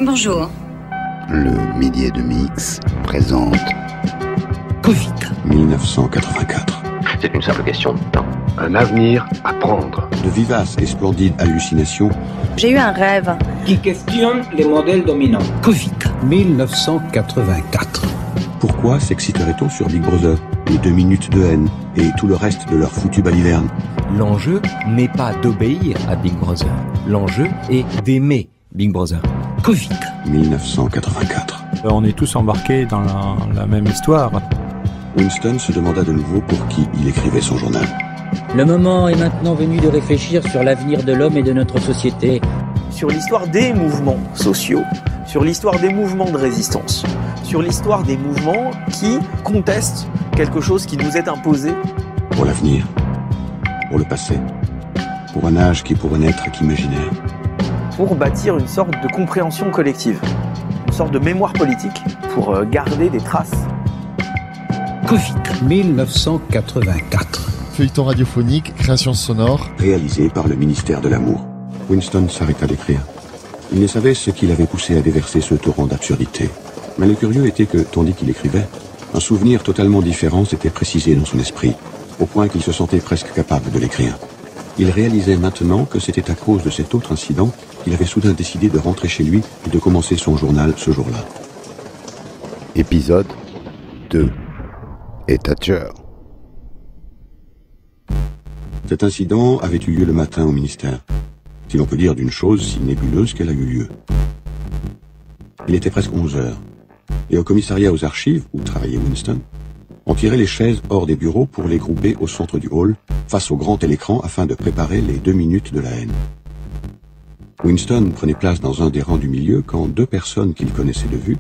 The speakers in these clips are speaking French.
Bonjour. Le Midi de Mix présente Covid 1984. C'est une simple question de temps. Un avenir à prendre. De vivaces et splendides hallucinations. J'ai eu un rêve qui questionne les modèles dominants. Covid 1984. Pourquoi s'exciterait-on sur Big Brother, les 2 minutes de haine et tout le reste de leur foutu baliverne? L'enjeu n'est pas d'obéir à Big Brother. L'enjeu est d'aimer Big Brother. Covid 1984. On est tous embarqués dans la même histoire. Winston se demanda de nouveau pour qui il écrivait son journal. Le moment est maintenant venu de réfléchir sur l'avenir de l'homme et de notre société. Sur l'histoire des mouvements sociaux, sur l'histoire des mouvements de résistance, sur l'histoire des mouvements qui contestent quelque chose qui nous est imposé. Pour l'avenir, pour le passé, pour un âge qui pourrait n'être qu'imaginaire. Pour bâtir une sorte de compréhension collective, une sorte de mémoire politique pour garder des traces. Covid 1984. Feuilleton radiophonique, création sonore. Réalisé par le ministère de l'Amour. Winston s'arrêta d'écrire. Il ne savait ce qui l'avait poussé à déverser ce torrent d'absurdité. Mais le curieux était que, tandis qu'il écrivait, un souvenir totalement différent s'était précisé dans son esprit, au point qu'il se sentait presque capable de l'écrire. Il réalisait maintenant que c'était à cause de cet autre incident qu'il avait soudain décidé de rentrer chez lui et de commencer son journal ce jour-là. Épisode 2. Et Thatcher. Cet incident avait eu lieu le matin au ministère, si l'on peut dire d'une chose si nébuleuse qu'elle a eu lieu. Il était presque 11 heures, et au commissariat aux archives, où travaillait Winston, on tirait les chaises hors des bureaux pour les grouper au centre du hall, face au grand télécran, afin de préparer les 2 minutes de la haine. Winston prenait place dans un des rangs du milieu quand 2 personnes qu'il connaissait de vue,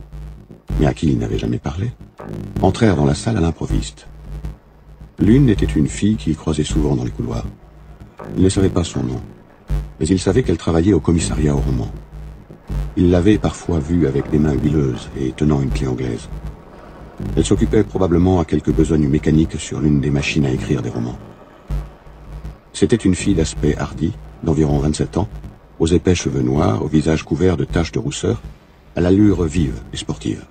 mais à qui il n'avait jamais parlé, entrèrent dans la salle à l'improviste. L'une était une fille qu'il croisait souvent dans les couloirs. Il ne savait pas son nom, mais il savait qu'elle travaillait au commissariat au roman. Il l'avait parfois vue avec des mains huileuses et tenant une clé anglaise. Elle s'occupait probablement à quelques besognes mécaniques sur l'une des machines à écrire des romans. C'était une fille d'aspect hardi, d'environ 27 ans, aux épais cheveux noirs, au visage couvert de taches de rousseur, à l'allure vive et sportive.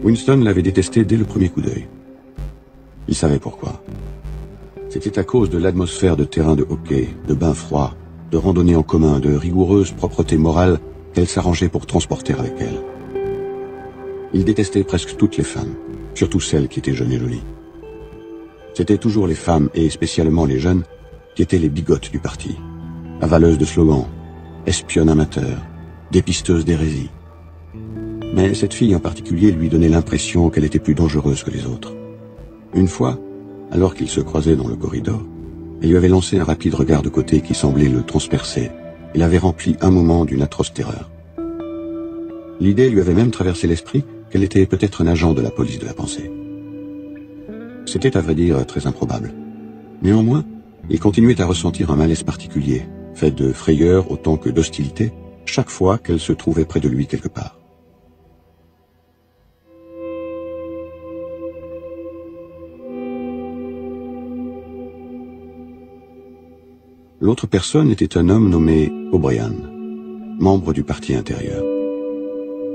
Winston l'avait détestée dès le premier coup d'œil. Il savait pourquoi. C'était à cause de l'atmosphère de terrain de hockey, de bains froids, de randonnées en commun, de rigoureuse propreté morale qu'elle s'arrangeait pour transporter avec elle. Il détestait presque toutes les femmes, surtout celles qui étaient jeunes et jolies. C'étaient toujours les femmes, et spécialement les jeunes, qui étaient les bigotes du parti. Avaleuses de slogans, espionnes amateurs, dépisteuses d'hérésie. Mais cette fille en particulier lui donnait l'impression qu'elle était plus dangereuse que les autres. Une fois, alors qu'ils se croisaient dans le corridor, elle lui avait lancé un rapide regard de côté qui semblait le transpercer et l'avait rempli un moment d'une atroce terreur. L'idée lui avait même traversé l'esprit qu'elle était peut-être un agent de la police de la pensée. C'était à vrai dire très improbable. Néanmoins, il continuait à ressentir un malaise particulier, fait de frayeur autant que d'hostilité, chaque fois qu'elle se trouvait près de lui quelque part. L'autre personne était un homme nommé O'Brien, membre du parti intérieur.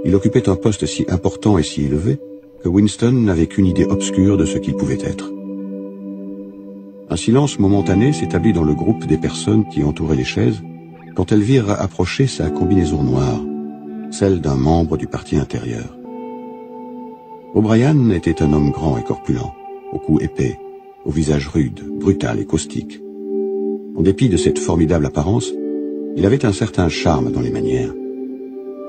Il occupait un poste si important et si élevé que Winston n'avait qu'une idée obscure de ce qu'il pouvait être. Un silence momentané s'établit dans le groupe des personnes qui entouraient les chaises quand elles virent approcher sa combinaison noire, celle d'un membre du parti intérieur. O'Brien était un homme grand et corpulent, au cou épais, au visage rude, brutal et caustique. En dépit de cette formidable apparence, il avait un certain charme dans les manières.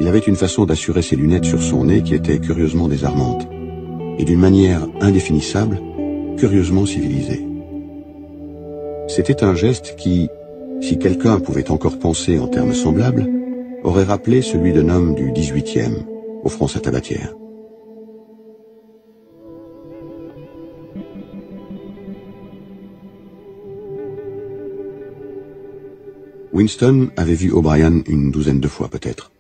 Il avait une façon d'assurer ses lunettes sur son nez qui était curieusement désarmante, et d'une manière indéfinissable, curieusement civilisée. C'était un geste qui, si quelqu'un pouvait encore penser en termes semblables, aurait rappelé celui d'un homme du 18e, offrant sa tabatière. Winston avait vu O'Brien une douzaine de fois peut-être,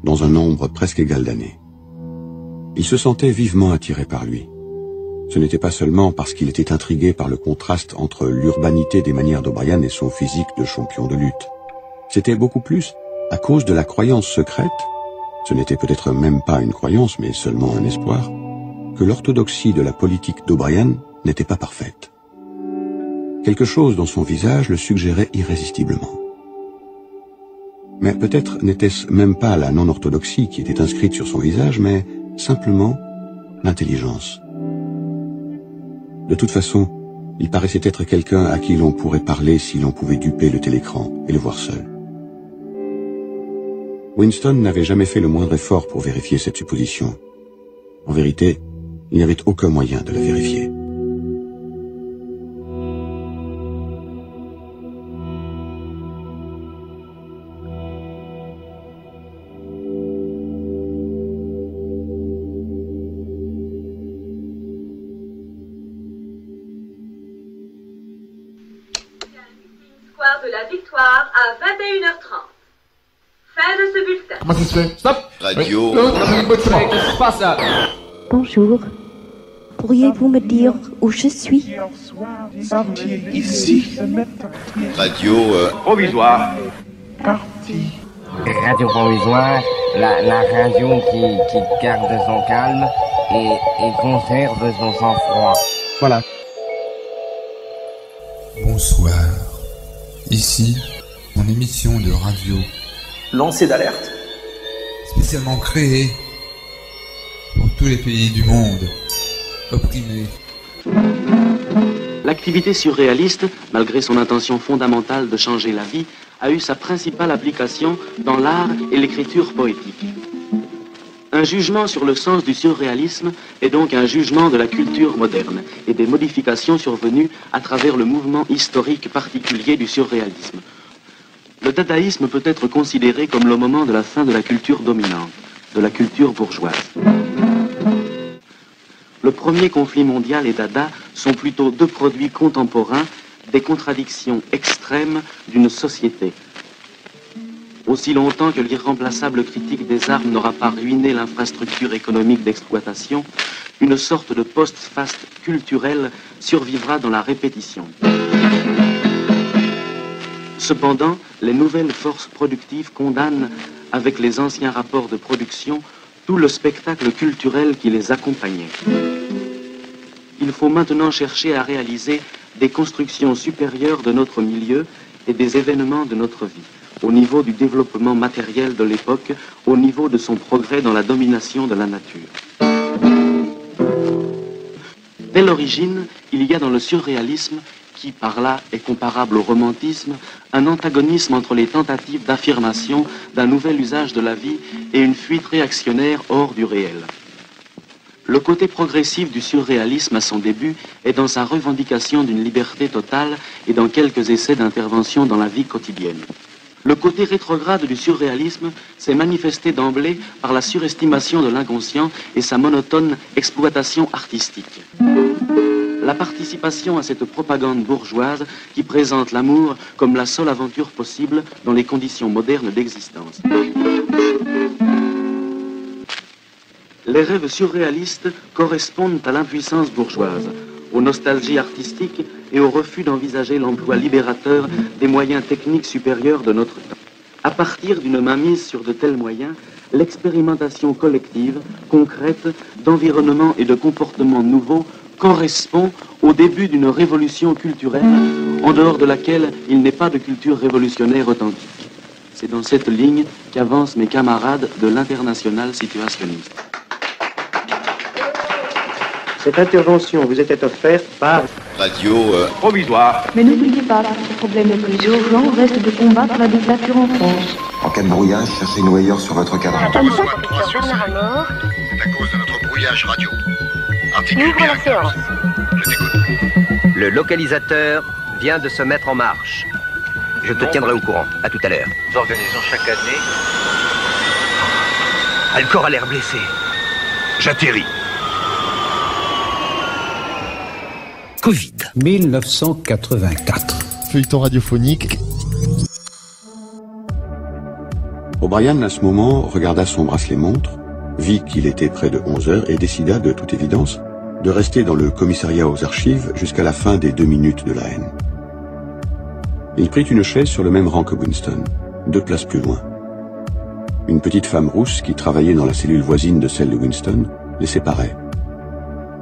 dans un nombre presque égal d'années. Il se sentait vivement attiré par lui. Ce n'était pas seulement parce qu'il était intrigué par le contraste entre l'urbanité des manières d'O'Brien et son physique de champion de lutte. C'était beaucoup plus à cause de la croyance secrète, ce n'était peut-être même pas une croyance, mais seulement un espoir, que l'orthodoxie de la politique d'O'Brien n'était pas parfaite. Quelque chose dans son visage le suggérait irrésistiblement. Mais peut-être n'était-ce même pas la non-orthodoxie qui était inscrite sur son visage, mais simplement l'intelligence. De toute façon, il paraissait être quelqu'un à qui l'on pourrait parler si l'on pouvait duper le télécran et le voir seul. Winston n'avait jamais fait le moindre effort pour vérifier cette supposition. En vérité, il n'y avait aucun moyen de la vérifier. De la victoire à 21h30. Fin de ce bulletin. Comment ça se fait? Stop! Radio. Qu'est-ce qui se passe là? Bonjour. Pourriez-vous me dire où je suis? Ici. Radio provisoire. Radio provisoire, la radio qui garde son calme et conserve son sang-froid. Voilà. Bonsoir. Ici, mon émission de radio. Lancée d'alerte. Spécialement créée pour tous les pays du monde opprimés. L'activité surréaliste, malgré son intention fondamentale de changer la vie, a eu sa principale application dans l'art et l'écriture poétique. Un jugement sur le sens du surréalisme est donc un jugement de la culture moderne et des modifications survenues à travers le mouvement historique particulier du surréalisme. Le dadaïsme peut être considéré comme le moment de la fin de la culture dominante, de la culture bourgeoise. Le premier conflit mondial et Dada sont plutôt deux produits contemporains des contradictions extrêmes d'une société. Aussi longtemps que l'irremplaçable critique des armes n'aura pas ruiné l'infrastructure économique d'exploitation, une sorte de post-faste culturel survivra dans la répétition. Cependant, les nouvelles forces productives condamnent, avec les anciens rapports de production, tout le spectacle culturel qui les accompagnait. Il faut maintenant chercher à réaliser des constructions supérieures de notre milieu et des événements de notre vie, au niveau du développement matériel de l'époque, au niveau de son progrès dans la domination de la nature. Dès l'origine, il y a dans le surréalisme, qui par là est comparable au romantisme, un antagonisme entre les tentatives d'affirmation d'un nouvel usage de la vie et une fuite réactionnaire hors du réel. Le côté progressif du surréalisme à son début est dans sa revendication d'une liberté totale et dans quelques essais d'intervention dans la vie quotidienne. Le côté rétrograde du surréalisme s'est manifesté d'emblée par la surestimation de l'inconscient et sa monotone exploitation artistique. La participation à cette propagande bourgeoise qui présente l'amour comme la seule aventure possible dans les conditions modernes d'existence. Les rêves surréalistes correspondent à l'impuissance bourgeoise, aux nostalgies artistiques et au refus d'envisager l'emploi libérateur des moyens techniques supérieurs de notre temps. À partir d'une mainmise sur de tels moyens, l'expérimentation collective, concrète, d'environnement et de comportements nouveaux correspond au début d'une révolution culturelle en dehors de laquelle il n'est pas de culture révolutionnaire authentique. C'est dans cette ligne qu'avancent mes camarades de l'internationale situationniste. Cette intervention vous était offerte par Radio provisoire. Mais n'oubliez pas que le problème le plus urgent reste de combattre la dictature en France. En cas de brouillage, cherchez une noyeur sur votre cadre. C'est à cause de notre brouillage radio. Articule bien, Carlos. Je t'écoute. Le localisateur vient de se mettre en marche. Je te tiendrai au courant. À tout à l'heure. Nous organisons chaque année. Alcor a l'air blessé. J'atterris. Covid. 1984. Feuilleton radiophonique. O'Brien, à ce moment, regarda son bracelet-montre, vit qu'il était près de 11 heures et décida, de toute évidence, de rester dans le commissariat aux archives jusqu'à la fin des 2 minutes de la haine. Il prit une chaise sur le même rang que Winston, 2 places plus loin. une petite femme rousse qui travaillait dans la cellule voisine de celle de Winston, les séparait.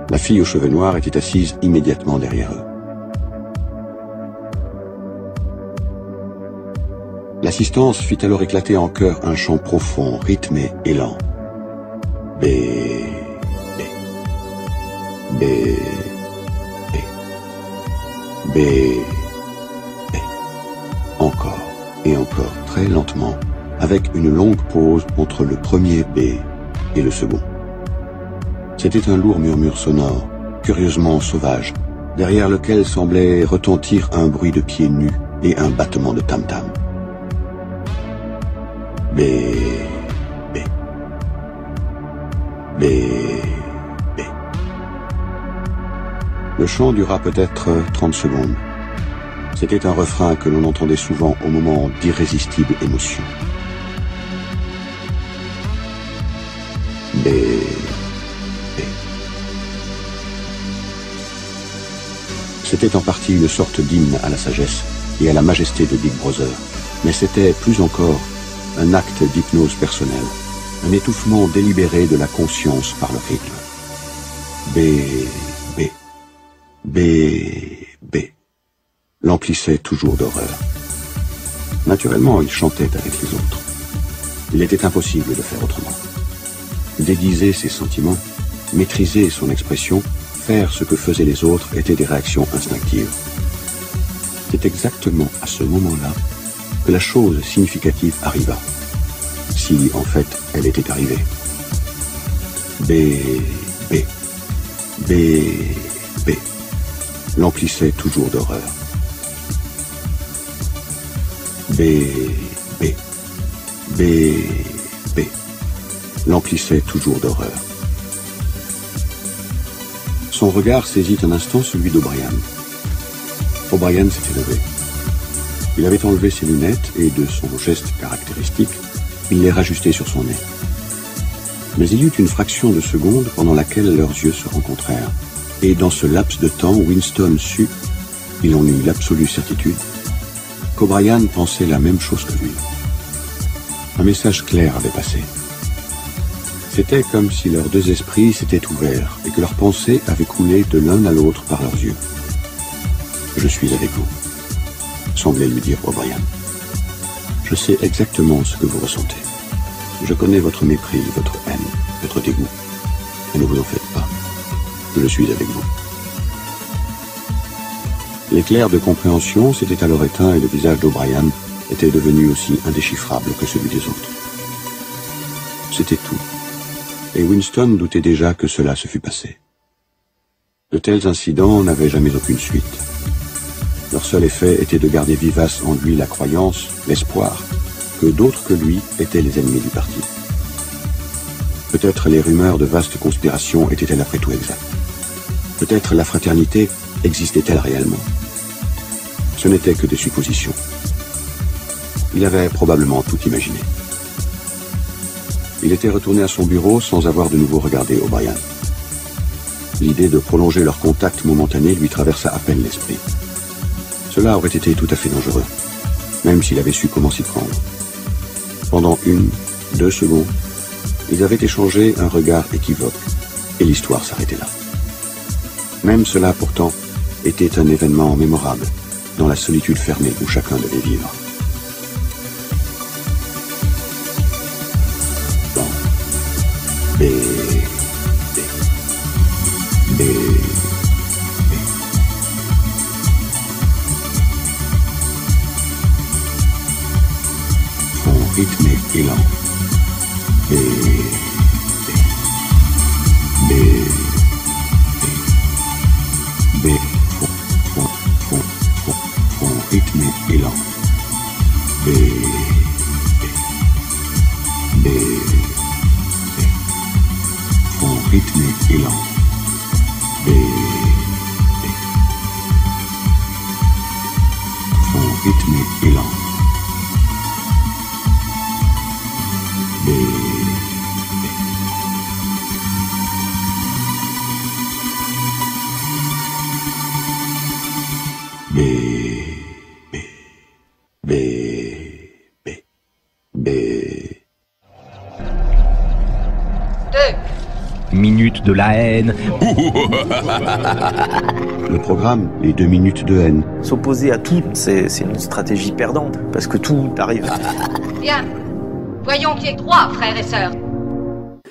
La fille aux cheveux noirs était assise immédiatement derrière eux. L'assistance fit alors éclater en chœur un chant profond, rythmé et lent. B, B, B, B, B, B. Encore et encore, très lentement, avec une longue pause entre le premier B et le second. C'était un lourd murmure sonore, curieusement sauvage, derrière lequel semblait retentir un bruit de pieds nus et un battement de tam-tam. B, B, B, B. Le chant dura peut-être 30 secondes. C'était un refrain que l'on entendait souvent au moment d'irrésistibles émotions. B, B. C'était en partie une sorte d'hymne à la sagesse et à la majesté de Big Brother, mais c'était plus encore un acte d'hypnose personnelle, un étouffement délibéré de la conscience par le rythme. B, B, B, B, l'emplissait toujours d'horreur. Naturellement, il chantait avec les autres. Il était impossible de faire autrement. Déguiser ses sentiments, maîtriser son expression, faire ce que faisaient les autres étaient des réactions instinctives. C'est exactement à ce moment-là que la chose significative arriva, si en fait elle était arrivée. B, B, B, B, l'emplissait toujours d'horreur. B, B, B, B, l'emplissait toujours d'horreur. Son regard saisit un instant celui d'O'Brien. O'Brien s'était levé. Il avait enlevé ses lunettes et, de son geste caractéristique, il les rajustait sur son nez. Mais il y eut une fraction de seconde pendant laquelle leurs yeux se rencontrèrent. Et dans ce laps de temps, Winston sut, il en eut l'absolue certitude, qu'O'Brien pensait la même chose que lui. Un message clair avait passé. C'était comme si leurs deux esprits s'étaient ouverts et que leurs pensées avaient coulé de l'un à l'autre par leurs yeux. « Je suis avec vous », semblait lui dire O'Brien. « Je sais exactement ce que vous ressentez. Je connais votre mépris, votre haine, votre dégoût. Et ne vous en faites pas. Je suis avec vous. » L'éclair de compréhension s'était alors éteint et le visage d'O'Brien était devenu aussi indéchiffrable que celui des autres. C'était tout. Et Winston doutait déjà que cela se fût passé. De tels incidents n'avaient jamais aucune suite. Leur seul effet était de garder vivace en lui la croyance, l'espoir, que d'autres que lui étaient les ennemis du parti. Peut-être les rumeurs de vastes conspirations étaient-elles après tout exactes. Peut-être la fraternité existait-elle réellement. Ce n'était que des suppositions. Il avait probablement tout imaginé. Il était retourné à son bureau sans avoir de nouveau regardé O'Brien. L'idée de prolonger leur contact momentané lui traversa à peine l'esprit. Cela aurait été tout à fait dangereux, même s'il avait su comment s'y prendre. Pendant 1, 2 secondes, ils avaient échangé un regard équivoque, et l'histoire s'arrêtait là. Même cela, pourtant, était un événement mémorable, dans la solitude fermée où chacun devait vivre. Bon. B, B, B, B. Fond rythmé et lent. B, B, B, B, B, fond rythmé et lent. B, B, B, B, fond rythmé et lent. B, B, fond rythmé et lent. B, B, B, B, B, B. minutes de la haine. Le programme, les 2 minutes de haine. S'opposer à tout, c'est une stratégie perdante, parce que tout arrive. Bien. Voyons qui est droit, frères et sœurs.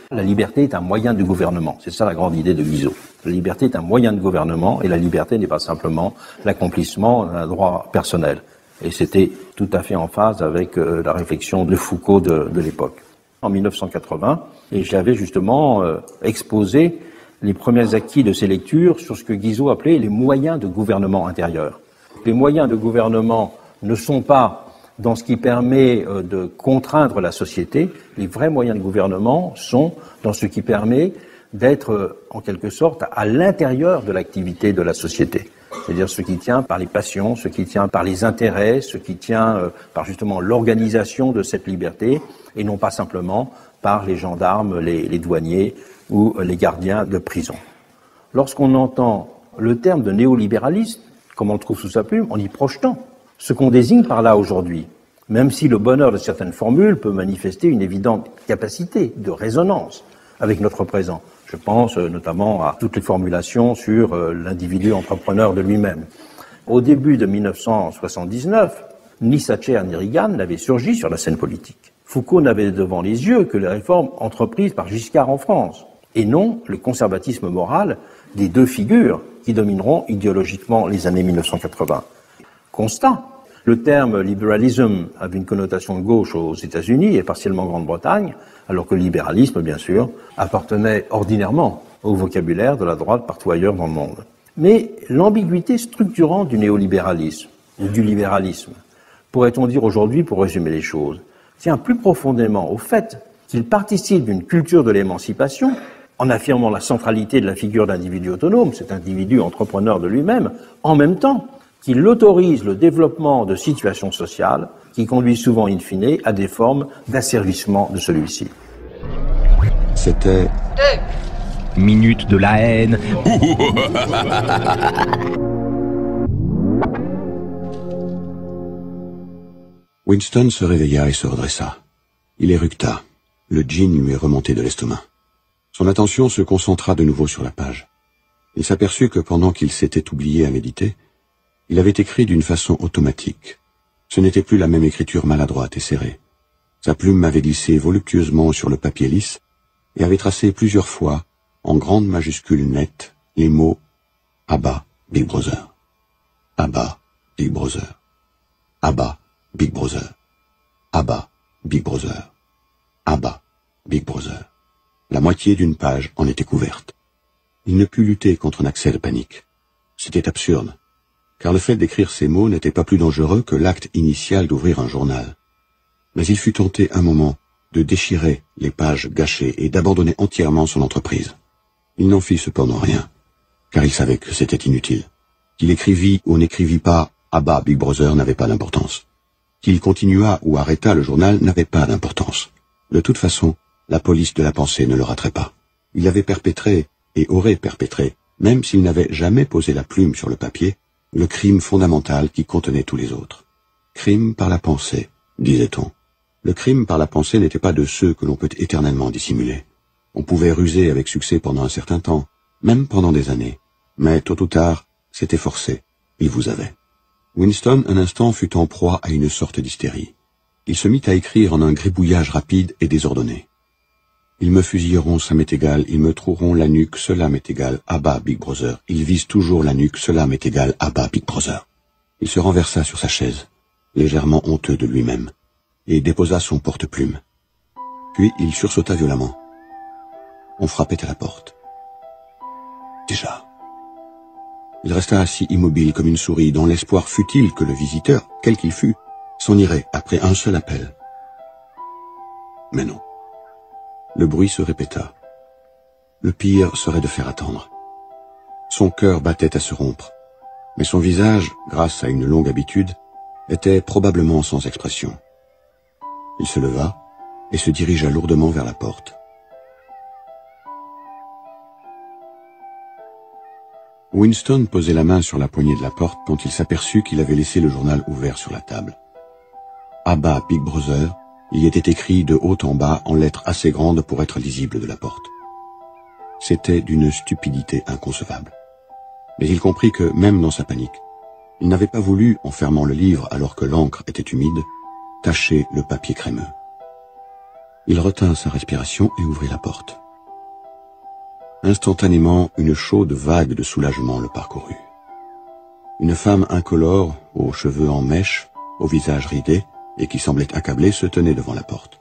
La liberté est un moyen de gouvernement. C'est ça la grande idée de Guizot. La liberté est un moyen de gouvernement et la liberté n'est pas simplement l'accomplissement d'un droit personnel. Et c'était tout à fait en phase avec la réflexion de Foucault de l'époque. En 1980, et j'avais justement exposé les premiers acquis de ces lectures sur ce que Guizot appelait les moyens de gouvernement intérieur. Les moyens de gouvernement ne sont pas dans ce qui permet de contraindre la société. Les vrais moyens de gouvernement sont dans ce qui permet d'être, en quelque sorte, à l'intérieur de l'activité de la société. C'est-à-dire ce qui tient par les passions, ce qui tient par les intérêts, ce qui tient par justement l'organisation de cette liberté, et non pas simplement par les gendarmes, les douaniers ou les gardiens de prison. Lorsqu'on entend le terme de néolibéralisme, comme on le trouve sous sa plume, en y projetant ce qu'on désigne par là aujourd'hui, même si le bonheur de certaines formules peut manifester une évidente capacité de résonance avec notre présent. Je pense notamment à toutes les formulations sur l'individu entrepreneur de lui-même. Au début de 1979, ni Thatcher ni Reagan n'avaient surgi sur la scène politique. Foucault n'avait devant les yeux que les réformes entreprises par Giscard en France, et non le conservatisme moral des deux figures qui domineront idéologiquement les années 1980. Constat. Le terme libéralisme avait une connotation de gauche aux États-Unis et partiellement en Grande-Bretagne, alors que le libéralisme, bien sûr, appartenait ordinairement au vocabulaire de la droite partout ailleurs dans le monde. Mais l'ambiguïté structurante du néolibéralisme, ou du libéralisme, pourrait-on dire aujourd'hui, pour résumer les choses, tient plus profondément au fait qu'il participe d'une culture de l'émancipation, en affirmant la centralité de la figure d'individu autonome, cet individu entrepreneur de lui-même, en même temps qu'il autorise le développement de situations sociales qui conduisent souvent in fine à des formes d'asservissement de celui-ci. C'était 2 minutes de la haine. Winston se réveilla et se redressa. Il éructa. Le gin lui est remonté de l'estomac. Son attention se concentra de nouveau sur la page. Il s'aperçut que pendant qu'il s'était oublié à méditer, il avait écrit d'une façon automatique. Ce n'était plus la même écriture maladroite et serrée. Sa plume avait glissé voluptueusement sur le papier lisse et avait tracé plusieurs fois, en grandes majuscules nettes, les mots « Abba, Big Brother »,« Abba, Big Brother »,« Abba, Big Brother »,« Abba, Big Brother »,« Abba, Big Brother ». La moitié d'une page en était couverte. Il ne put lutter contre un accès de panique. C'était absurde, car le fait d'écrire ces mots n'était pas plus dangereux que l'acte initial d'ouvrir un journal. Mais il fut tenté un moment de déchirer les pages gâchées et d'abandonner entièrement son entreprise. Il n'en fit cependant rien, car il savait que c'était inutile. Qu'il écrivît ou n'écrivît pas « Abba, Big Brother » n'avait pas d'importance. Qu'il continuât ou arrêtât le journal n'avait pas d'importance. De toute façon, la police de la pensée ne le raterait pas. Il avait perpétré, et aurait perpétré, même s'il n'avait jamais posé la plume sur le papier, le crime fondamental qui contenait tous les autres. Crime par la pensée, disait-on. Le crime par la pensée n'était pas de ceux que l'on peut éternellement dissimuler. On pouvait ruser avec succès pendant un certain temps, même pendant des années. Mais tôt ou tard, c'était forcé. Il vous avait. Winston, un instant, fut en proie à une sorte d'hystérie. Il se mit à écrire en un gribouillage rapide et désordonné. Ils me fusilleront, ça m'est égal, ils me troueront la nuque, cela m'est égal, Abba, Big Brother. Ils visent toujours la nuque, cela m'est égal, Abba, Big Brother. Il se renversa sur sa chaise, légèrement honteux de lui-même, et déposa son porte-plume. Puis il sursauta violemment. On frappait à la porte. Déjà. Il resta assis immobile comme une souris, dans l'espoir futile que le visiteur, quel qu'il fût, s'en irait après un seul appel. Mais non. Le bruit se répéta. Le pire serait de faire attendre. Son cœur battait à se rompre, mais son visage, grâce à une longue habitude, était probablement sans expression. Il se leva et se dirigea lourdement vers la porte. Winston posait la main sur la poignée de la porte quand il s'aperçut qu'il avait laissé le journal ouvert sur la table. Abba, Big Brother y était écrit de haut en bas en lettres assez grandes pour être lisibles de la porte. c'était d'une stupidité inconcevable. Mais il comprit que, même dans sa panique, il n'avait pas voulu, en fermant le livre alors que l'encre était humide, tacher le papier crémeux. Il retint sa respiration et ouvrit la porte. Instantanément, une chaude vague de soulagement le parcourut. Une femme incolore, aux cheveux en mèche, au visage ridé, et qui semblait accablée, se tenait devant la porte.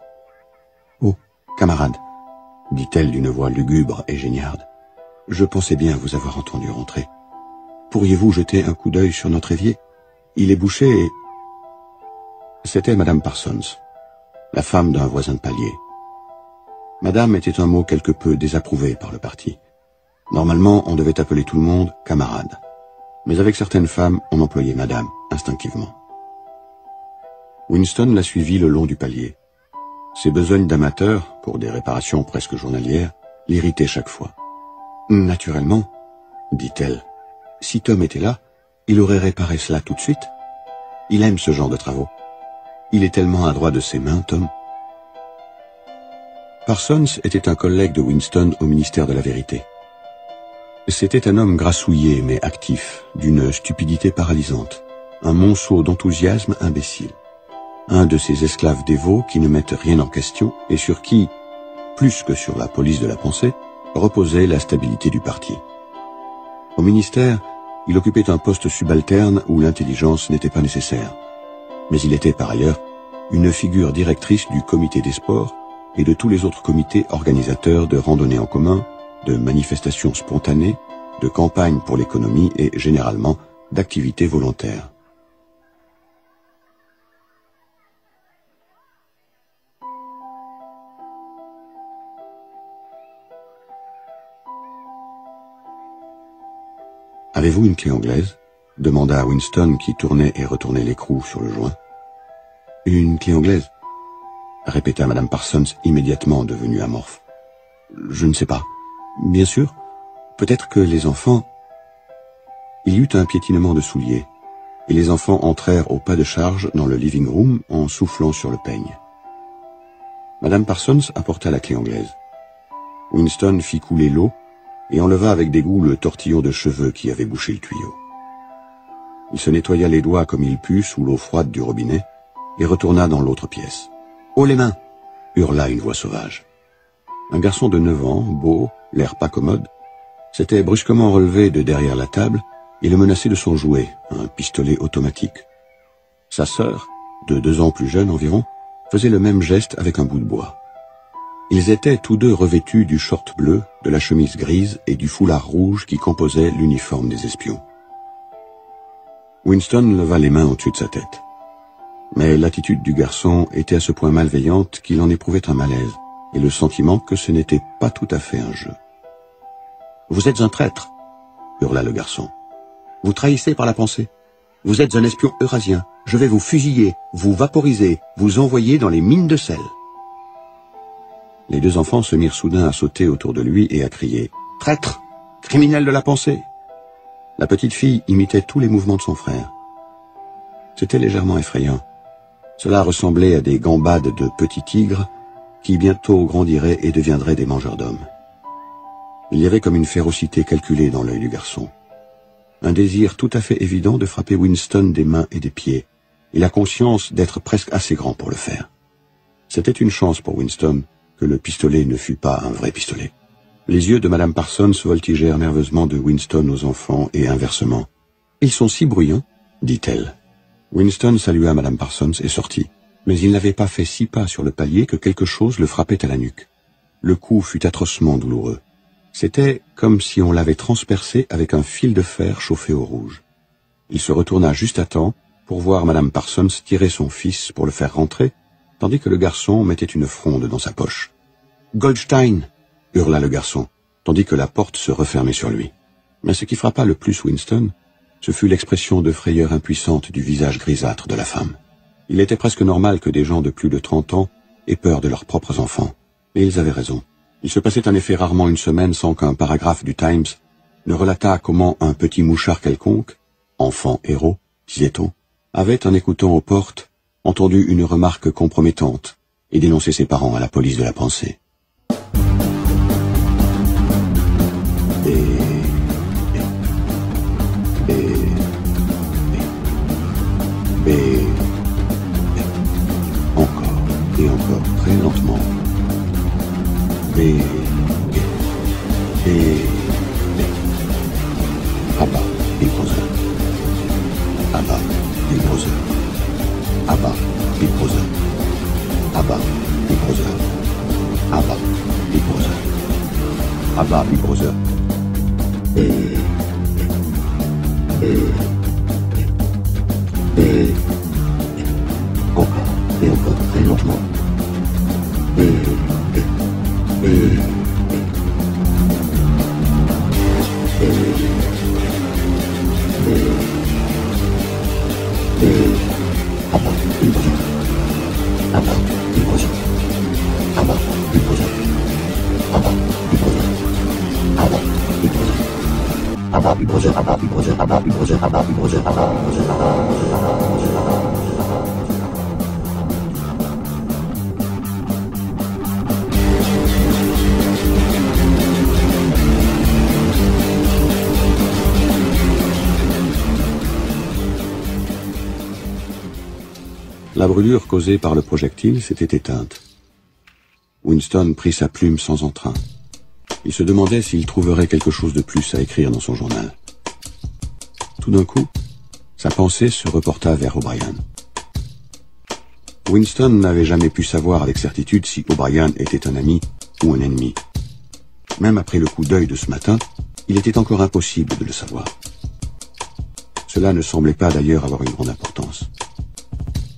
« Oh, camarade, dit-elle d'une voix lugubre et géniarde, je pensais bien vous avoir entendu rentrer. Pourriez-vous jeter un coup d'œil sur notre évier? Il est bouché et... » C'était Madame Parsons, la femme d'un voisin de palier. Madame était un mot quelque peu désapprouvé par le parti. Normalement, on devait appeler tout le monde camarade. Mais avec certaines femmes, on employait Madame instinctivement. Winston la suivit le long du palier. Ses besognes d'amateur, pour des réparations presque journalières, l'irritaient chaque fois. « Naturellement, dit-elle, si Tom était là, il aurait réparé cela tout de suite. Il aime ce genre de travaux. Il est tellement adroit de ses mains, Tom. » Parsons était un collègue de Winston au ministère de la Vérité. C'était un homme grassouillé mais actif, d'une stupidité paralysante, un monceau d'enthousiasme imbécile. Un de ces esclaves dévots qui ne mettent rien en question et sur qui, plus que sur la police de la pensée, reposait la stabilité du parti. Au ministère, il occupait un poste subalterne où l'intelligence n'était pas nécessaire. Mais il était par ailleurs une figure directrice du comité des sports et de tous les autres comités organisateurs de randonnées en commun, de manifestations spontanées, de campagnes pour l'économie et, généralement, d'activités volontaires. « Avez-vous une clé anglaise ?» demanda Winston qui tournait et retournait l'écrou sur le joint. « Une clé anglaise ?» répéta Madame Parsons immédiatement devenue amorphe. « Je ne sais pas. Bien sûr, peut-être que les enfants... » Il y eut un piétinement de souliers, et les enfants entrèrent au pas de charge dans le living room en soufflant sur le peigne. Madame Parsons apporta la clé anglaise. Winston fit couler l'eau et enleva avec dégoût le tortillon de cheveux qui avait bouché le tuyau. Il se nettoya les doigts comme il put sous l'eau froide du robinet et retourna dans l'autre pièce. « Haut les mains !» hurla une voix sauvage. Un garçon de 9 ans, beau, l'air pas commode, s'était brusquement relevé de derrière la table et le menaçait de son jouet, un pistolet automatique. Sa sœur, de 2 ans plus jeune environ, faisait le même geste avec un bout de bois. Ils étaient tous deux revêtus du short bleu, de la chemise grise et du foulard rouge qui composait l'uniforme des espions. Winston leva les mains au-dessus de sa tête. Mais l'attitude du garçon était à ce point malveillante qu'il en éprouvait un malaise, et le sentiment que ce n'était pas tout à fait un jeu. « Vous êtes un traître !» hurla le garçon. « Vous trahissez par la pensée. Vous êtes un espion eurasien. Je vais vous fusiller, vous vaporiser, vous envoyer dans les mines de sel. » Les 2 enfants se mirent soudain à sauter autour de lui et à crier « Traître! Criminel de la pensée !» La petite fille imitait tous les mouvements de son frère. C'était légèrement effrayant. Cela ressemblait à des gambades de petits tigres qui bientôt grandiraient et deviendraient des mangeurs d'hommes. Il y avait comme une férocité calculée dans l'œil du garçon. Un désir tout à fait évident de frapper Winston des mains et des pieds, et la conscience d'être presque assez grand pour le faire. C'était une chance pour Winston que le pistolet ne fût pas un vrai pistolet. Les yeux de Madame Parsons voltigèrent nerveusement de Winston aux enfants et inversement. « Ils sont si bruyants, » dit-elle. Winston salua Madame Parsons et sortit, mais il n'avait pas fait 6 pas sur le palier que quelque chose le frappait à la nuque. Le coup fut atrocement douloureux. C'était comme si on l'avait transpercé avec un fil de fer chauffé au rouge. Il se retourna juste à temps pour voir Madame Parsons tirer son fils pour le faire rentrer, tandis que le garçon mettait une fronde dans sa poche. « Goldstein !» hurla le garçon, tandis que la porte se refermait sur lui. Mais ce qui frappa le plus Winston, ce fut l'expression de frayeur impuissante du visage grisâtre de la femme. Il était presque normal que des gens de plus de 30 ans aient peur de leurs propres enfants. Et ils avaient raison. Il se passait en effet rarement une semaine sans qu'un paragraphe du Times ne relatât comment un petit mouchard quelconque, enfant héros, disait-on, avait, en écoutant aux portes, entendu une remarque compromettante et dénoncé ses parents à la police de la pensée. Abba, Big Brother. Abba, Big Brother. Abba, Big Brother. Abba, Big Brother. Abba, Big Brother. Abba, Big Brother. Encore, et encore, très lentement. La brûlure causée par le projectile s'était éteinte. Winston prit sa plume sans entrain. Il se demandait s'il trouverait quelque chose de plus à écrire dans son journal. Tout d'un coup, sa pensée se reporta vers O'Brien. Winston n'avait jamais pu savoir avec certitude si O'Brien était un ami ou un ennemi. Même après le coup d'œil de ce matin, il était encore impossible de le savoir. Cela ne semblait pas d'ailleurs avoir une grande importance.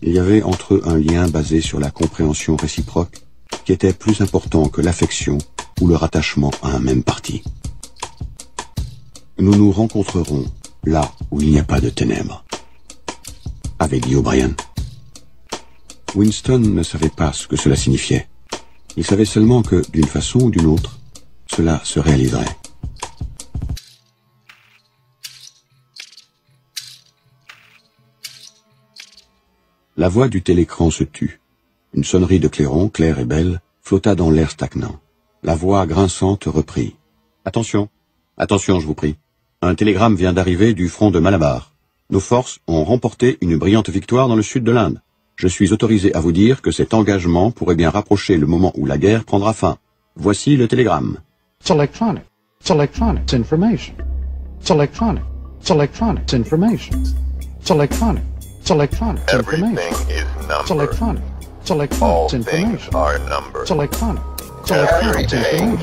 Il y avait entre eux un lien basé sur la compréhension réciproque qui était plus important que l'affection ou le rattachement à un même parti. Nous nous rencontrerons là où il n'y a pas de ténèbres, avait dit O'Brien. Winston ne savait pas ce que cela signifiait. Il savait seulement que, d'une façon ou d'une autre, cela se réaliserait. La voix du télécran se tut. Une sonnerie de clairon, claire et belle, flotta dans l'air stagnant. La voix grinçante reprit. « Attention, attention, je vous prie. Un télégramme vient d'arriver du front de Malabar. Nos forces ont remporté une brillante victoire dans le sud de l'Inde. Je suis autorisé à vous dire que cet engagement pourrait bien rapprocher le moment où la guerre prendra fin. Voici le télégramme. » It's electronic. It's electronic. It's information. It's electronic. It's electronic. It's information. It's electronic. It's electronic. It's information. It's electronic. It's electronic. It's information. It's electronic. It's electronic. It's information.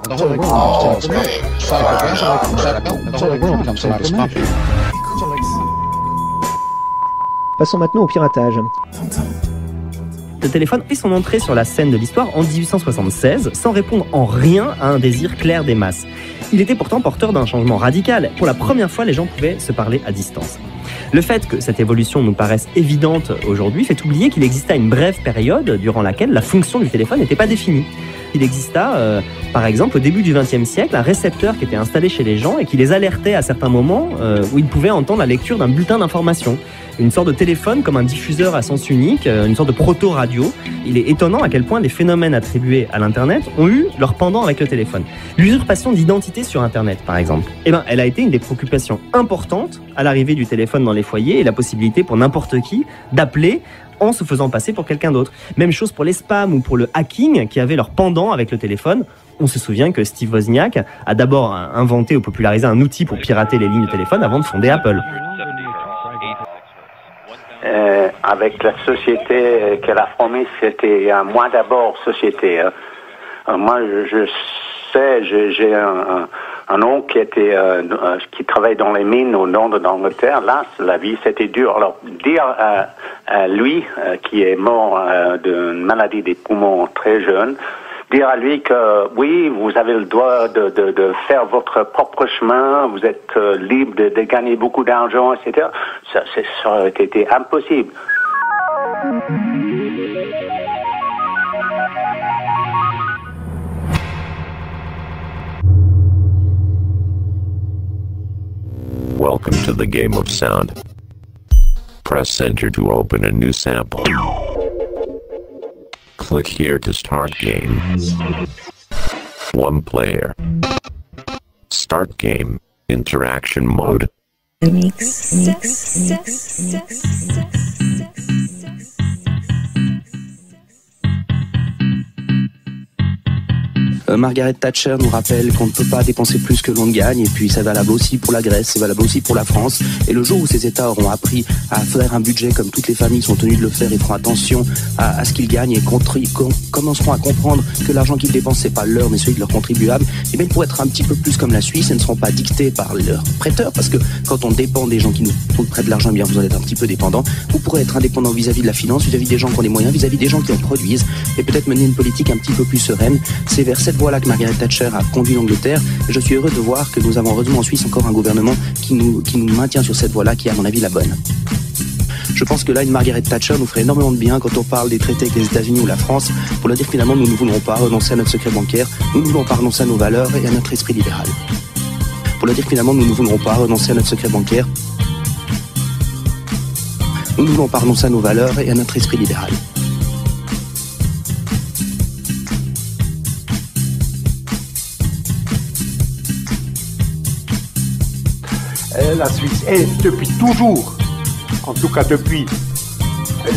The whole world becomes information. The whole world becomes information. Passons maintenant au piratage. Le téléphone fait son entrée sur la scène de l'histoire en 1876 sans répondre en rien à un désir clair des masses. Il était pourtant porteur d'un changement radical. Pour la première fois, les gens pouvaient se parler à distance. Le fait que cette évolution nous paraisse évidente aujourd'hui fait oublier qu'il exista une brève période durant laquelle la fonction du téléphone n'était pas définie. Il exista, par exemple, au début du XXe siècle, un récepteur qui était installé chez les gens et qui les alertait à certains moments où ils pouvaient entendre la lecture d'un bulletin d'information. Une sorte de téléphone comme un diffuseur à sens unique, une sorte de proto-radio. Il est étonnant à quel point les phénomènes attribués à l'Internet ont eu leur pendant avec le téléphone. L'usurpation d'identité sur Internet, par exemple, elle a été une des préoccupations importantes à l'arrivée du téléphone dans les foyers et la possibilité pour n'importe qui d'appeler en se faisant passer pour quelqu'un d'autre. Même chose pour les spams ou pour le hacking qui avaient leur pendant avec le téléphone. On se souvient que Steve Wozniak a d'abord inventé ou popularisé un outil pour pirater les lignes de téléphone avant de fonder Apple. Avec la société qu'elle a formée, c'était moi d'abord société. Moi, je sais, j'ai un oncle qui était qui travaille dans les mines au nord d'Angleterre. Là, la vie c'était dur. Alors dire à lui qui est mort d'une maladie des poumons très jeune, dire à lui que oui, vous avez le droit de faire votre propre chemin, vous êtes libre de gagner beaucoup d'argent, etc. Ça aurait été impossible. Welcome to the game of sound. Press enter to open a new sample. Click here to start game. One player. Start game. Interaction mode. Margaret Thatcher nous rappelle qu'on ne peut pas dépenser plus que l'on gagne, et puis c'est valable aussi pour la Grèce, c'est valable aussi pour la France. Et le jour où ces États auront appris à faire un budget comme toutes les familles sont tenues de le faire et feront attention à ce qu'ils gagnent et commenceront à comprendre que l'argent qu'ils dépensent c'est pas leur mais celui de leurs contribuables, et bien ils pourront être un petit peu plus comme la Suisse et ne seront pas dictés par leurs prêteurs, parce que quand on dépend des gens qui nous prêtent de l'argent, bien vous en êtes un petit peu dépendant. Vous pourrez être indépendant vis-à-vis de la finance, vis-à-vis des gens qui ont les moyens, vis-à-vis des gens qui en produisent, et peut-être mener une politique un petit peu plus sereine. C'est vers cette voie-là que Margaret Thatcher a conduit l'Angleterre, et je suis heureux de voir que nous avons heureusement en Suisse encore un gouvernement qui nous maintient sur cette voie-là, qui est à mon avis la bonne. Je pense que là, une Margaret Thatcher nous ferait énormément de bien quand on parle des traités avec les États-Unis ou la France, pour leur dire finalement nous ne voulons pas renoncer à notre secret bancaire, nous ne voulons pas renoncer à nos valeurs et à notre esprit libéral. Pour leur dire finalement nous ne voulons pas renoncer à notre secret bancaire, nous ne voulons pas renoncer à nos valeurs et à notre esprit libéral. La Suisse est depuis toujours, en tout cas depuis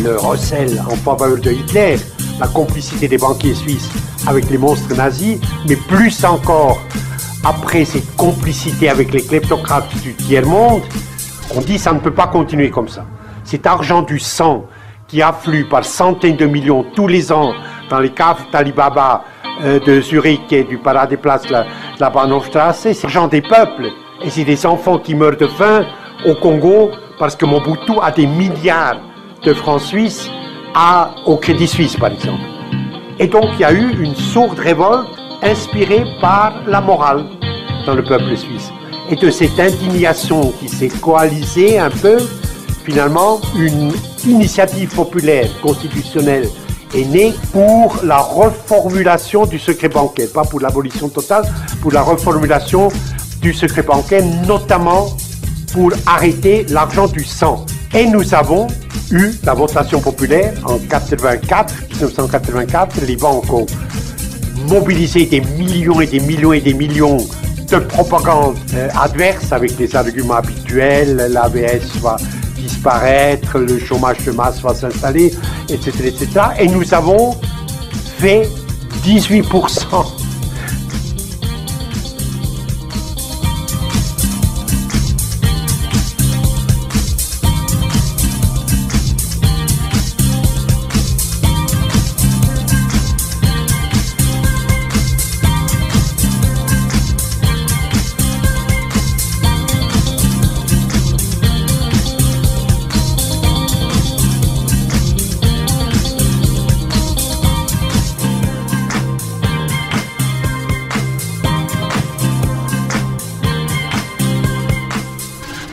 le recel en faveur de Hitler, la complicité des banquiers suisses avec les monstres nazis, mais plus encore après cette complicité avec les kleptocrates du tiers-monde, on dit ça ne peut pas continuer comme ça. Cet argent du sang qui afflue par centaines de millions tous les ans dans les caves d'Alibaba de Zurich et du Paradeplatz de la Bahnhofstrasse, c'est l'argent des peuples. Et c'est des enfants qui meurent de faim au Congo parce que Mobutu a des milliards de francs suisses au Crédit Suisse, par exemple. Et donc, il y a eu une sourde révolte inspirée par la morale dans le peuple suisse. Et de cette indignation qui s'est coalisée un peu, finalement, une initiative populaire constitutionnelle est née pour la reformulation du secret bancaire, pas pour l'abolition totale, pour la reformulation du secret bancaire, notamment pour arrêter l'argent du sang. Et nous avons eu la votation populaire en 1984. Les banques ont mobilisé des millions et des millions et des millions de propagande adverse avec les arguments habituels, l'AVS va disparaître, le chômage de masse va s'installer, etc., etc. Et nous avons fait 18%.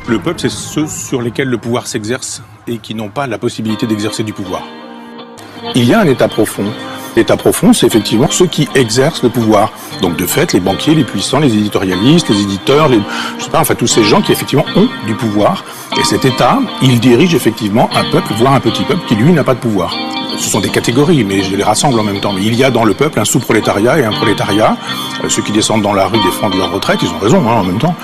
Le peuple, c'est ceux sur lesquels le pouvoir s'exerce et qui n'ont pas la possibilité d'exercer du pouvoir. Il y a un État profond. L'État profond, c'est effectivement ceux qui exercent le pouvoir. Donc de fait, les banquiers, les puissants, les éditorialistes, les éditeurs, tous ces gens qui effectivement ont du pouvoir. Et cet État, il dirige effectivement un peuple, voire un petit peuple qui lui n'a pas de pouvoir. Ce sont des catégories, mais je les rassemble en même temps. Mais il y a dans le peuple un sous-prolétariat et un prolétariat. Ceux qui descendent dans la rue défendent leur retraite, ils ont raison en même temps.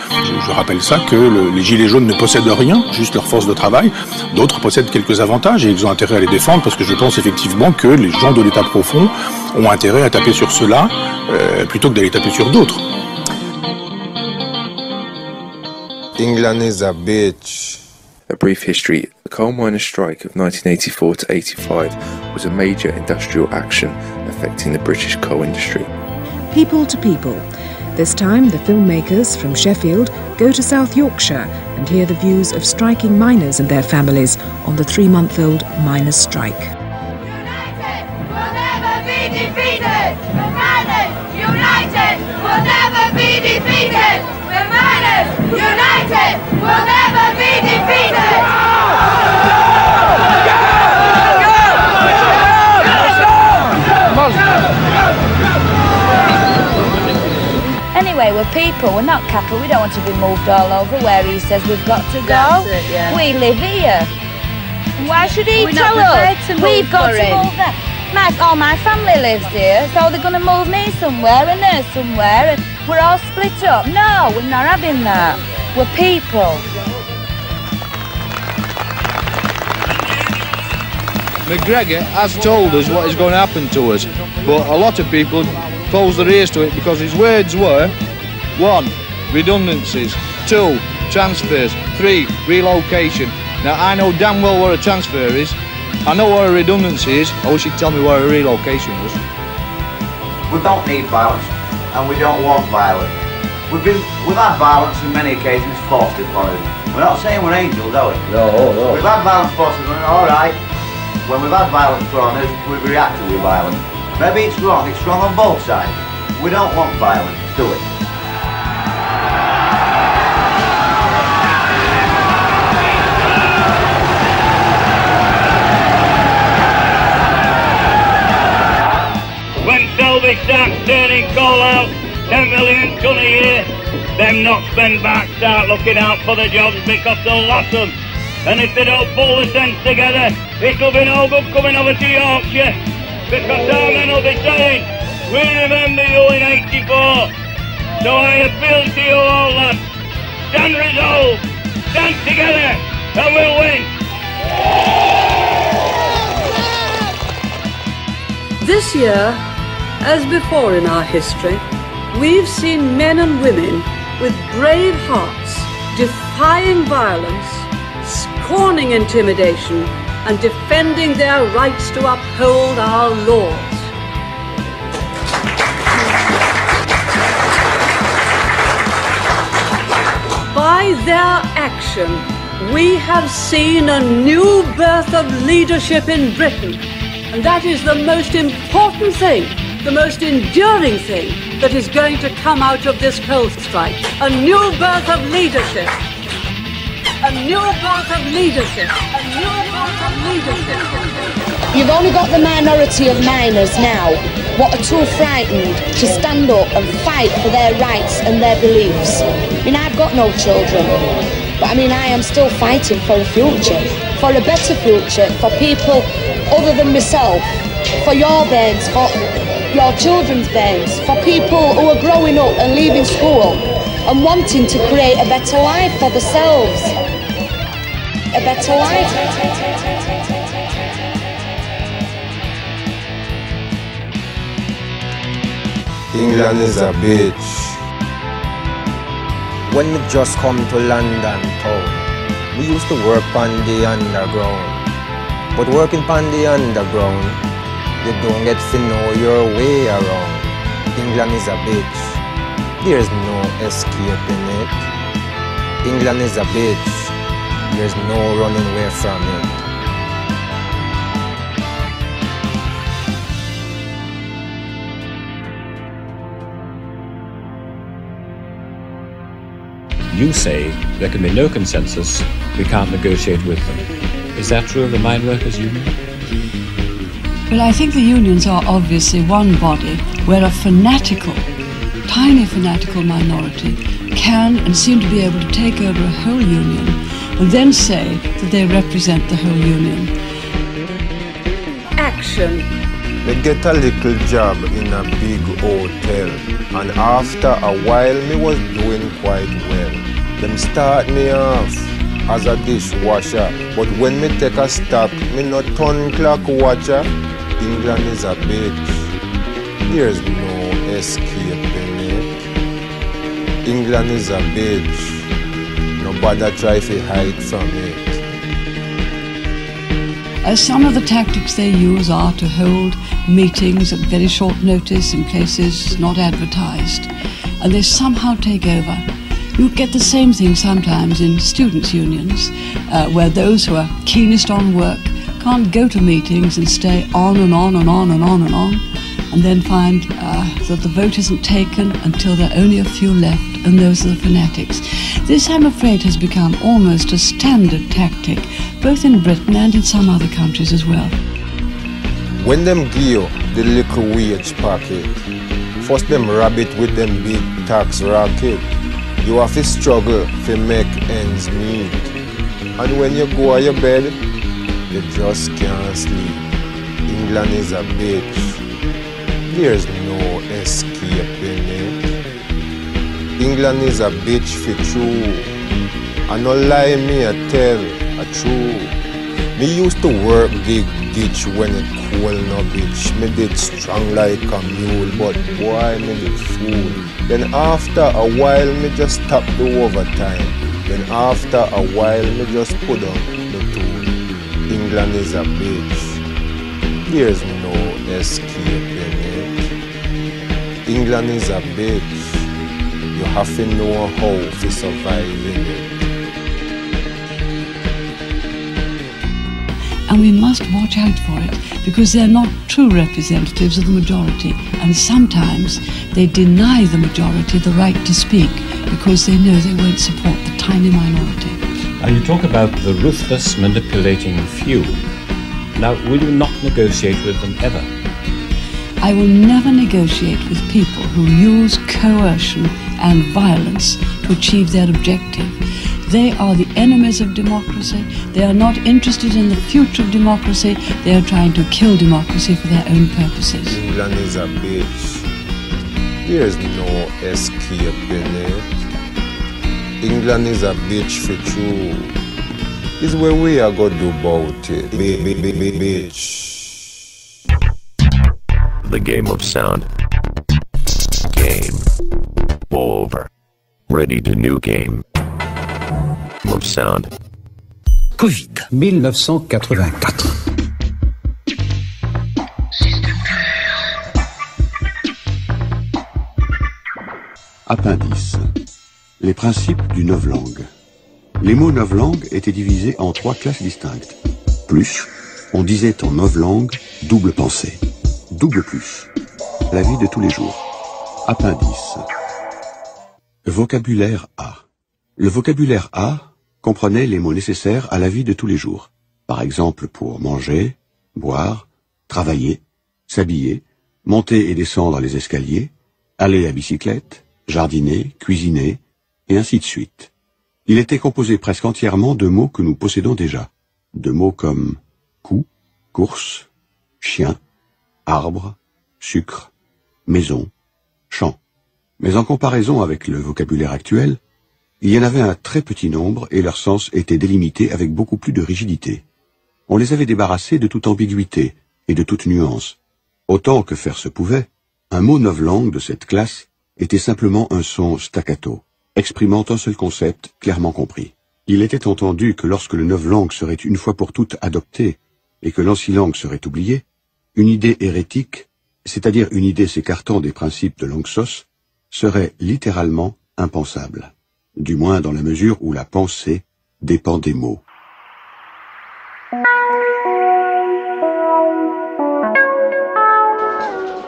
Je rappelle ça que les gilets jaunes ne possèdent rien, juste leur force de travail. D'autres possèdent quelques avantages et ils ont intérêt à les défendre parce que je pense effectivement que les gens de l'État profond ont intérêt à taper sur ceux-là plutôt que d'aller taper sur d'autres. England is a bitch. A brief history. The coal miners' strike of 1984 to 85 was a major industrial action affecting the British coal industry. People to people. This time, the filmmakers from Sheffield go to South Yorkshire and hear the views of striking miners and their families on the 3-month-old miners' strike. United will never be defeated! The miners united will never be defeated! The miners united will never be defeated! Anyway, we're people, we're not cattle, we don't want to be moved all over where he says we've got to go. It, yeah. We live here. Why should he tell us? We've got to move there. All my family lives here, so they're going to move me somewhere and her somewhere, and we're all split up. No, we're not having that. We're people. McGregor has told us what is going to happen to us, but a lot of people close the race to it because his words were 1. Redundancies, 2. Transfers, 3. Relocation. Now I know damn well what a transfer is. I know what a redundancy is. I wish he'd tell me what a relocation was. We don't need violence, and we don't want violence. We've had violence on many occasions forced upon us. We're not saying we're angels, are we? No. We've had violence forced upon us, all right. When we've had violence thrown us, we've reacted with violence. Maybe it's wrong on both sides. We don't want violence, do we? When Selby starts turning coal out, 10 million tonne a year, them not spend back start looking out for the jobs because they'll lose them. And if they don't pull the sense together, it'll be no good coming over to Yorkshire. Because our men will be saying, we remember you in 84. So I appeal to you all lads, stand resolved, stand together, and we'll win. This year, as before in our history, we've seen men and women with brave hearts defying violence, scorning intimidation, and defending their rights to uphold our laws. By their action, we have seen a new birth of leadership in Britain. And that is the most important thing, the most enduring thing that is going to come out of this coal strike. A new birth of leadership. A new birth of leadership. A new birth of leadership. You've only got the minority of miners now, what are too frightened to stand up and fight for their rights and their beliefs. I mean, I've got no children, but I mean, I am still fighting for a future, for a better future, for people other than myself, for your bairns, for your children's bairns, for people who are growing up and leaving school and wanting to create a better life for themselves. A better life. England is a bitch. When we just come to London town, we used to work on the underground. But working on the underground, you don't get to know your way around. England is a bitch. There's no escaping it. England is a bitch. There's no running away from it. You say there can be no consensus, we can't negotiate with them. Is that true of the Mine Workers Union? Well, I think the unions are obviously one body where a fanatical, tiny fanatical minority can and seem to be able to take over a whole union and then say that they represent the whole union. Action. Me get a little job in a big hotel, and after a while me was doing quite well. Them start me off as a dishwasher, but when me take a stop, me no turn clock watcher. England is a bitch. There's no escaping it. England is a bitch. Nobody try to hide from it. Some of the tactics they use are to hold meetings at very short notice in places not advertised, and they somehow take over. You get the same thing sometimes in students' unions, where those who are keenest on work can't go to meetings and stay on and on and on and on and on, and then find that the vote isn't taken until there are only a few left, and those are the fanatics. This, I'm afraid, has become almost a standard tactic, both in Britain and in some other countries as well. When them give you the little wage packet, first them rob it with them big tax racket. You have to struggle to make ends meet. And when you go to your bed, you just can't sleep. England is a bitch. There's no escaping it. England is a bitch for true. I no lie me I tell a true. Me used to work dig ditch when it cool no bitch. Me did strong like a mule, but boy me did fool. Then after a while me just stop the overtime. Then after a while me just put on the tool. England is a bitch. There's no escaping it. England is a bitch. You have to know how to survive in it. And we must watch out for it, because they're not true representatives of the majority, and sometimes they deny the majority the right to speak because they know they won't support the tiny minority. Now you talk about the ruthless, manipulating few. Now, will you not negotiate with them ever? I will never negotiate with people who use coercion and violence to achieve their objective. They are the enemies of democracy. They are not interested in the future of democracy. They are trying to kill democracy for their own purposes. England is a bitch. There's no escaping it. England is a bitch for true. It's where we are going to do about it. Bitch. The game of sound. Game over. Ready to new game. Of sound. Covid 1984. Appendice. Les principes du novlangue. Les mots novlangue étaient divisés en 3 classes distinctes. Plus, on disait en novlangue double pensée. Double plus. La vie de tous les jours. Appendice. Vocabulaire A. Le vocabulaire A comprenait les mots nécessaires à la vie de tous les jours. Par exemple, pour manger, boire, travailler, s'habiller, monter et descendre les escaliers, aller à bicyclette, jardiner, cuisiner, et ainsi de suite. Il était composé presque entièrement de mots que nous possédons déjà. De mots comme cou, course, chien, arbre, sucre, maison, champ. Mais en comparaison avec le vocabulaire actuel, il y en avait un très petit nombre et leur sens était délimité avec beaucoup plus de rigidité. On les avait débarrassés de toute ambiguïté et de toute nuance. Autant que faire se pouvait, un mot novlangue de cette classe était simplement un son staccato, exprimant un seul concept clairement compris. Il était entendu que lorsque le novlangue serait une fois pour toutes adopté et que l'ancilangue serait oublié, une idée hérétique, c'est-à-dire une idée s'écartant des principes de Langue-Sauce, serait littéralement impensable. Du moins dans la mesure où la pensée dépend des mots.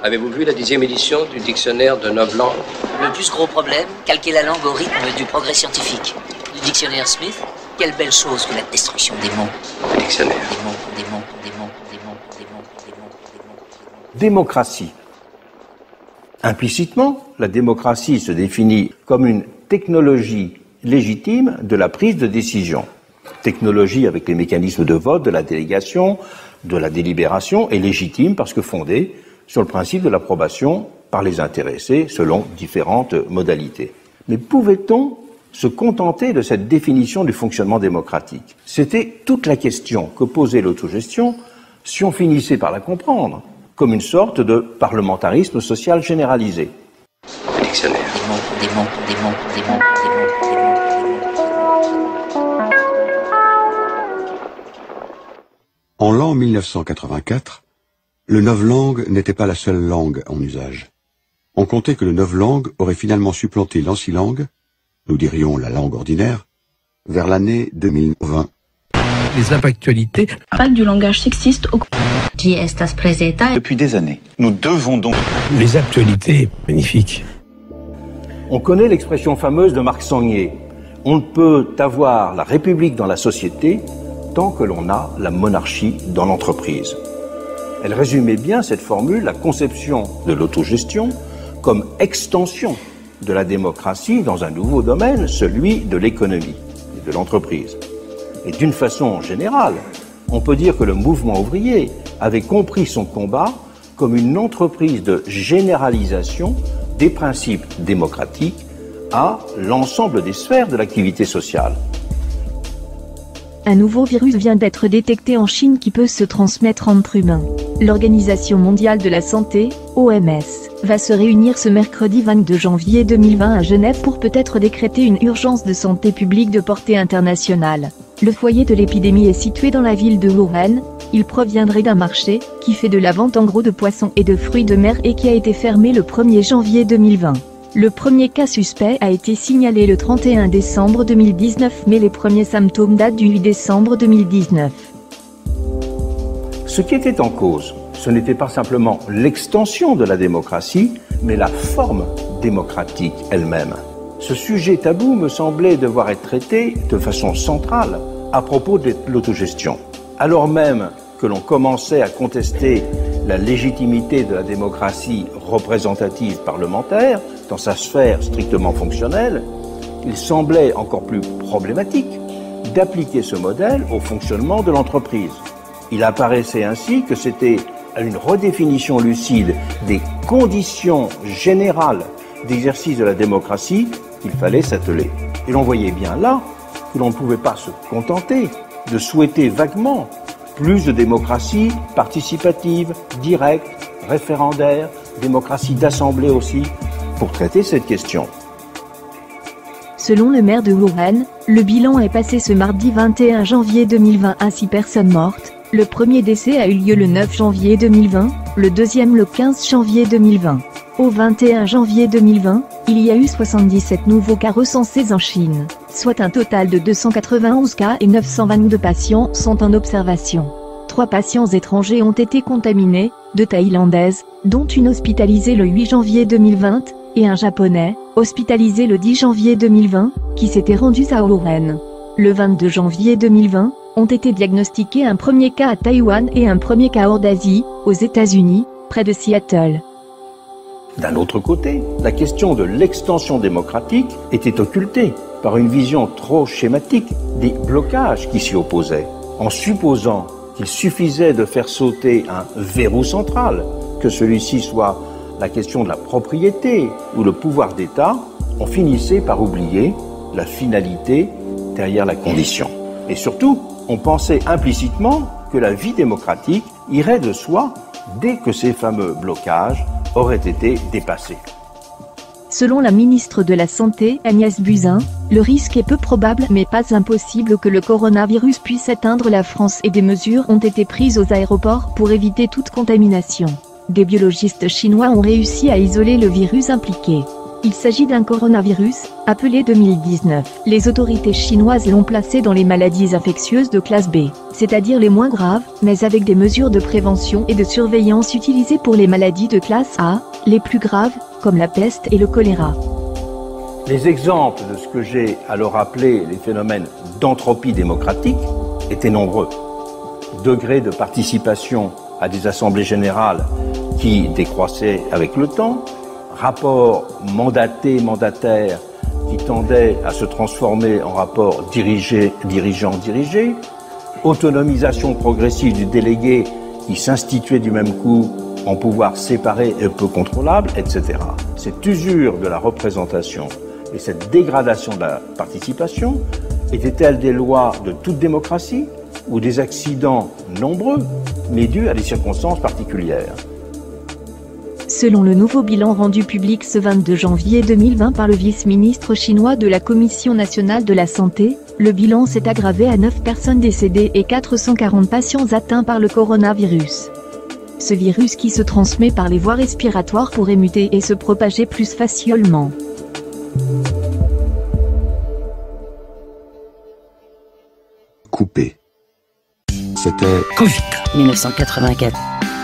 Avez-vous vu la 10e édition du dictionnaire de novlangue? Le plus gros problème, calquer la langue au rythme du progrès scientifique. Le dictionnaire Smith, quelle belle chose que la destruction des mots. Le dictionnaire. Démocratie. Implicitement, la démocratie se définit comme une technologie légitime de la prise de décision. Technologie avec les mécanismes de vote, de la délégation, de la délibération, est légitime parce que fondée sur le principe de l'approbation par les intéressés selon différentes modalités. Mais pouvait-on se contenter de cette définition du fonctionnement démocratique? C'était toute la question que posait l'autogestion si on finissait par la comprendre comme une sorte de parlementarisme social généralisé. Le dictionnaire. En l'an 1984, le novlangue n'était pas la seule langue en usage. On comptait que le novlangue aurait finalement supplanté l'ancilangue, nous dirions la langue ordinaire, vers l'année 2020. Les actualités. Pas du langage sexiste au... Depuis des années. Nous devons donc... Les actualités, magnifique. On connaît l'expression fameuse de Marc Sangnier. On ne peut avoir la République dans la société tant que l'on a la monarchie dans l'entreprise. Elle résumait bien cette formule, la conception de l'autogestion, comme extension de la démocratie dans un nouveau domaine, celui de l'économie et de l'entreprise. Et d'une façon générale, on peut dire que le mouvement ouvrier avait compris son combat comme une entreprise de généralisation des principes démocratiques à l'ensemble des sphères de l'activité sociale. Un nouveau virus vient d'être détecté en Chine qui peut se transmettre entre humains. L'Organisation mondiale de la santé, OMS, va se réunir ce mercredi 22 janvier 2020 à Genève pour peut-être décréter une urgence de santé publique de portée internationale. Le foyer de l'épidémie est situé dans la ville de Wuhan. Il proviendrait d'un marché qui fait de la vente en gros de poissons et de fruits de mer et qui a été fermé le 1er janvier 2020. Le premier cas suspect a été signalé le 31 décembre 2019, mais les premiers symptômes datent du 8 décembre 2019. Ce qui était en cause, ce n'était pas simplement l'extension de la démocratie, mais la forme démocratique elle-même. Ce sujet tabou me semblait devoir être traité de façon centrale à propos de l'autogestion. Alors même que l'on commençait à contester la légitimité de la démocratie représentative parlementaire dans sa sphère strictement fonctionnelle, il semblait encore plus problématique d'appliquer ce modèle au fonctionnement de l'entreprise. Il apparaissait ainsi que c'était à une redéfinition lucide des conditions générales d'exercice de la démocratie qu'il fallait s'atteler. Et l'on voyait bien là que l'on ne pouvait pas se contenter de souhaiter vaguement plus de démocratie participative, directe, référendaire, démocratie d'assemblée aussi, pour traiter cette question. Selon le maire de Wuhan, le bilan est passé ce mardi 21 janvier 2020 à 6 personnes mortes. Le premier décès a eu lieu le 9 janvier 2020, le deuxième le 15 janvier 2020. Au 21 janvier 2020, il y a eu 77 nouveaux cas recensés en Chine, soit un total de 291 cas et 922 patients sont en observation. 3 patients étrangers ont été contaminés, 2 Thaïlandaises, dont une hospitalisée le 8 janvier 2020, et un Japonais, hospitalisé le 10 janvier 2020, qui s'était rendu à Wuhan. Le 22 janvier 2020, ont été diagnostiqués un premier cas à Taïwan et un premier cas hors d'Asie, aux États-Unis, près de Seattle. D'un autre côté, la question de l'extension démocratique était occultée par une vision trop schématique des blocages qui s'y opposaient, en supposant qu'il suffisait de faire sauter un verrou central, que celui-ci soit la question de la propriété ou le pouvoir d'État, on finissait par oublier la finalité derrière la condition. Et surtout, on pensait implicitement que la vie démocratique irait de soi dès que ces fameux blocages auraient été dépassés. Selon la ministre de la Santé, Agnès Buzyn, le risque est peu probable mais pas impossible que le coronavirus puisse atteindre la France et des mesures ont été prises aux aéroports pour éviter toute contamination. Des biologistes chinois ont réussi à isoler le virus impliqué. Il s'agit d'un coronavirus, appelé 2019. Les autorités chinoises l'ont placé dans les maladies infectieuses de classe B, c'est-à-dire les moins graves, mais avec des mesures de prévention et de surveillance utilisées pour les maladies de classe A, les plus graves, comme la peste et le choléra. Les exemples de ce que j'ai alors appelé les phénomènes d'entropie démocratique étaient nombreux. Degré de participation à des assemblées générales qui décroissaient avec le temps, rapport mandaté-mandataire qui tendait à se transformer en rapport dirigeant-dirigé, autonomisation progressive du délégué qui s'instituait du même coup en pouvoir séparé et peu contrôlable, etc. Cette usure de la représentation et cette dégradation de la participation étaient-elles des lois de toute démocratie ou des accidents nombreux, mais dus à des circonstances particulières? Selon le nouveau bilan rendu public ce 22 janvier 2020 par le vice-ministre chinois de la Commission nationale de la santé, le bilan s'est aggravé à 9 personnes décédées et 440 patients atteints par le coronavirus. Ce virus qui se transmet par les voies respiratoires pourrait muter et se propager plus facilement. Coupé. C'était Covid 1984.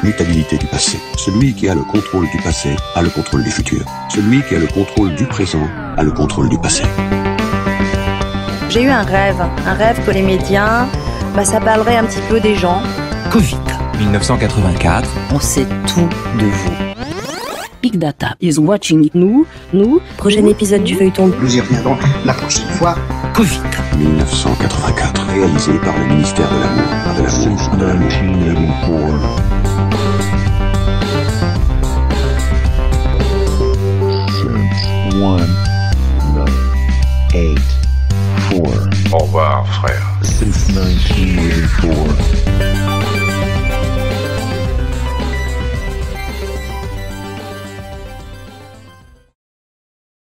Mutabilité du passé. Celui qui a le contrôle du passé a le contrôle du futur. Celui qui a le contrôle du présent a le contrôle du passé. J'ai eu un rêve que les médias, ça parlerait un petit peu des gens. Covid 1984. On sait tout de vous. Big Data is watching nous. Prochain épisode du feuilleton. Nous y reviendrons la prochaine fois. Covid 1984, réalisé par le ministère de l'Amour. Au revoir. voir, frère. Since 1984.